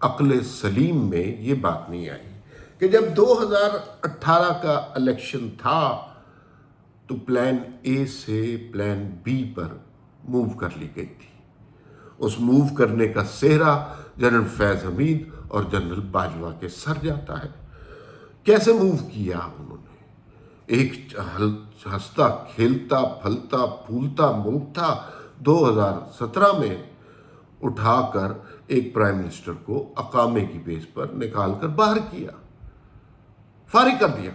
عقل سلیم میں یہ بات نہیں آئی کہ جب 2018 کا الیکشن تھا تو پلان اے سے پلان بی پر موو کر لی گئی تھی۔ اس موو کرنے کا سہرا جنرل فیض حمید اور جنرل باجوہ کے سر جاتا ہے۔ کیسے موو کیا انہوں نے؟ ایک ہنستا کھیلتا پھلتا پھولتا ملک تھا، 2017 میں اٹھا کر ایک پرائم منسٹر کو اقامے کی بیس پر نکال کر باہر کیا، فارغ کر دیا،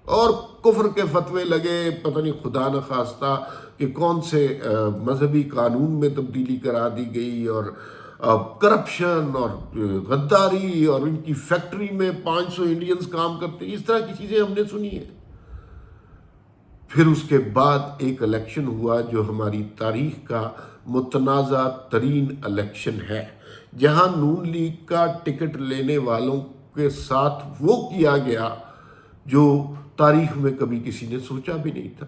اور کفر کے فتوے لگے، پتہ نہیں خدا نخواستہ کہ کون سے مذہبی قانون میں تبدیلی کرا دی گئی، اور کرپشن اور غداری، اور ان کی فیکٹری میں 500 انڈینز کام کرتے، اس طرح کی چیزیں ہم نے سنی ہیں۔ پھر اس کے بعد ایک الیکشن ہوا جو ہماری تاریخ کا متنازع ترین الیکشن ہے، جہاں نون لیگ کا ٹکٹ لینے والوں کے ساتھ وہ کیا گیا جو تاریخ میں کبھی کسی نے سوچا بھی نہیں تھا۔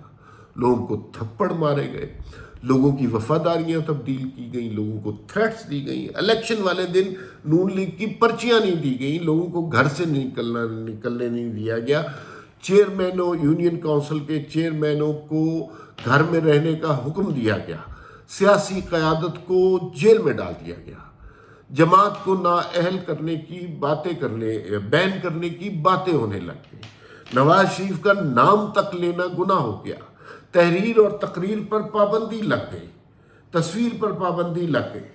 لوگوں کو تھپڑ مارے گئے، لوگوں کی وفاداریاں تبدیل کی گئیں، لوگوں کو تھریٹس دی گئیں، الیکشن والے دن نون لیگ کی پرچیاں نہیں دی گئیں، لوگوں کو گھر سے نکلنے نہیں دیا گیا، چیئرمینوں، یونین کونسل کے چیئرمینوں کو گھر میں رہنے کا حکم دیا گیا، سیاسی قیادت کو جیل میں ڈال دیا گیا، جماعت کو نااہل کرنے کی باتیں بین کرنے کی باتیں ہونے لگ گئی، نواز شریف کا نام تک لینا گناہ ہو گیا، تحریر اور تقریر پر پابندی لگ گئی، تصویر پر پابندی لگ گئی۔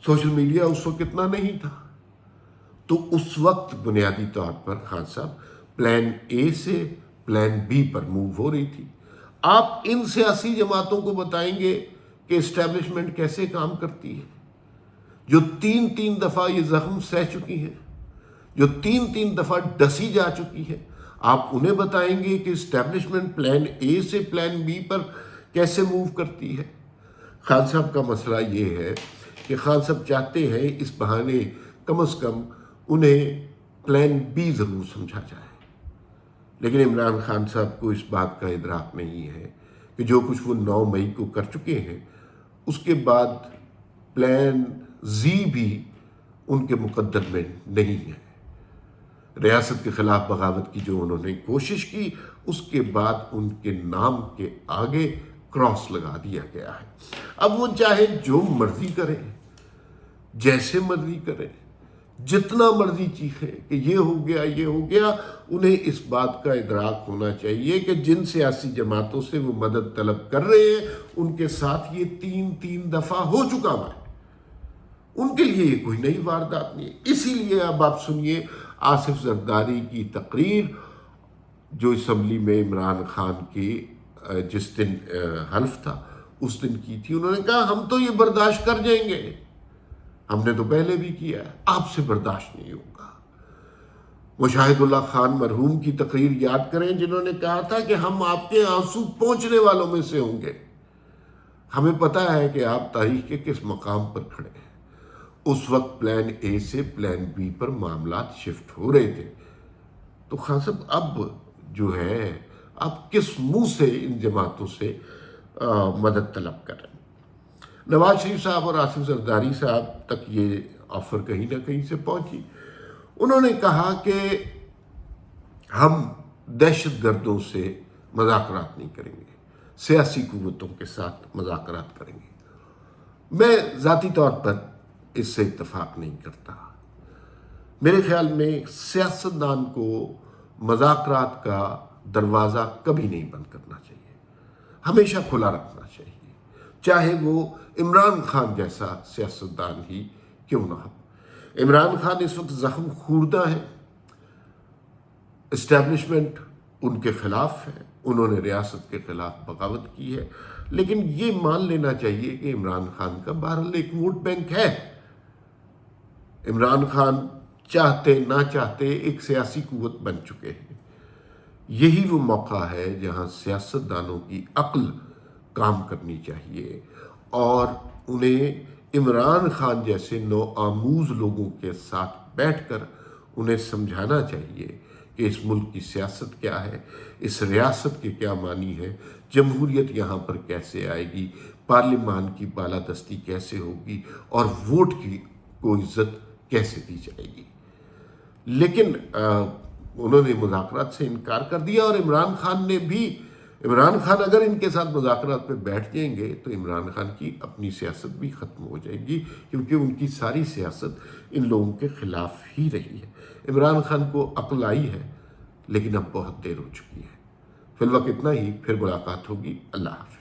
سوشل میڈیا اس وقت اتنا نہیں تھا، تو اس وقت بنیادی طور پر خان صاحب پلان اے سے پلان بی پر موو ہو رہی تھی۔ آپ ان سیاسی جماعتوں کو بتائیں گے کہ اسٹیبلشمنٹ کیسے کام کرتی ہے، جو تین دفعہ یہ زخم سہ چکی ہے، جو تین دفعہ ڈسی جا چکی ہے، آپ انہیں بتائیں گے کہ اسٹیبلشمنٹ پلان اے سے پلان بی پر کیسے موو کرتی ہے؟ خان صاحب کا مسئلہ یہ ہے کہ خان صاحب چاہتے ہیں اس بہانے کم از کم انہیں پلان بی ضرور سمجھا جائے، لیکن عمران خان صاحب کو اس بات کا ادراک نہیں ہے کہ جو کچھ وہ 9 مئی کو کر چکے ہیں، اس کے بعد پلان زی بھی ان کے مقدر میں نہیں ہے۔ ریاست کے خلاف بغاوت کی جو انہوں نے کوشش کی، اس کے بعد ان کے نام کے آگے کراس لگا دیا گیا ہے۔ اب وہ چاہے جو مرضی کرے، جیسے مرضی کرے، جتنا مرضی چیخے کہ یہ ہو گیا یہ ہو گیا، انہیں اس بات کا ادراک ہونا چاہیے کہ جن سیاسی جماعتوں سے وہ مدد طلب کر رہے ہیں ان کے ساتھ یہ تین دفعہ ہو چکا ہوا ہے، ان کے لیے یہ کوئی نئی واردات نہیں ہے۔ اسی لیے اب آپ سنیے آصف زرداری کی تقریر جو اسمبلی میں عمران خان کی جس دن حلف تھا اس دن کی تھی۔ انہوں نے کہا ہم تو یہ برداشت کر جائیں گے، ہم نے تو پہلے بھی کیا ہے، آپ سے برداشت نہیں ہوگا۔ مشاہد اللہ خان مرحوم کی تقریر یاد کریں، جنہوں نے کہا تھا کہ ہم آپ کے آنسو پہنچنے والوں میں سے ہوں گے، ہمیں پتہ ہے کہ آپ تاریخ کے کس مقام پر کھڑے ہیں۔ اس وقت پلان اے سے پلان بی پر معاملات شفٹ ہو رہے تھے، تو خان صاحب اب جو ہے آپ کس منہ سے ان جماعتوں سے مدد طلب کر رہے ہیں؟ نواز شریف صاحب اور آصف زرداری صاحب تک یہ آفر کہیں نہ کہیں سے پہنچی۔ انہوں نے کہا کہ ہم دہشت گردوں سے مذاکرات نہیں کریں گے، سیاسی قوتوں کے ساتھ مذاکرات کریں گے۔ میں ذاتی طور پر اس سے اتفاق نہیں کرتا۔ میرے خیال میں سیاستدان کو مذاکرات کا دروازہ کبھی نہیں بند کرنا چاہیے، ہمیشہ کھلا رکھنا چاہیے، چاہے وہ عمران خان جیسا سیاستدان ہی کیوں نہ ہو۔ عمران خان اس وقت زخم خوردہ ہے، اسٹیبلشمنٹ ان کے خلاف ہے، انہوں نے ریاست کے خلاف بغاوت کی ہے، لیکن یہ مان لینا چاہیے کہ عمران خان کا بہرحال ایک ووٹ بینک ہے۔ عمران خان چاہتے نہ چاہتے ایک سیاسی قوت بن چکے ہیں۔ یہی وہ موقع ہے جہاں سیاستدانوں کی عقل کام کرنی چاہیے اور انہیں عمران خان جیسے نوآموز لوگوں کے ساتھ بیٹھ کر انہیں سمجھانا چاہیے کہ اس ملک کی سیاست کیا ہے، اس ریاست کے کیا معنی ہے، جمہوریت یہاں پر کیسے آئے گی، پارلیمان کی بالادستی کیسے ہوگی اور ووٹ کی کو عزت کیسے دی جائے گی. لیکن انہوں نے مذاکرات سے انکار کر دیا، اور عمران خان اگر ان کے ساتھ مذاکرات پہ بیٹھ جائیں گے تو عمران خان کی اپنی سیاست بھی ختم ہو جائے گی، کیونکہ ان کی ساری سیاست ان لوگوں کے خلاف ہی رہی ہے. عمران خان کو عقل آئی ہے، لیکن اب بہت دیر ہو چکی ہے. فی الوقت اتنا ہی، پھر ملاقات ہوگی. اللہ حافظ.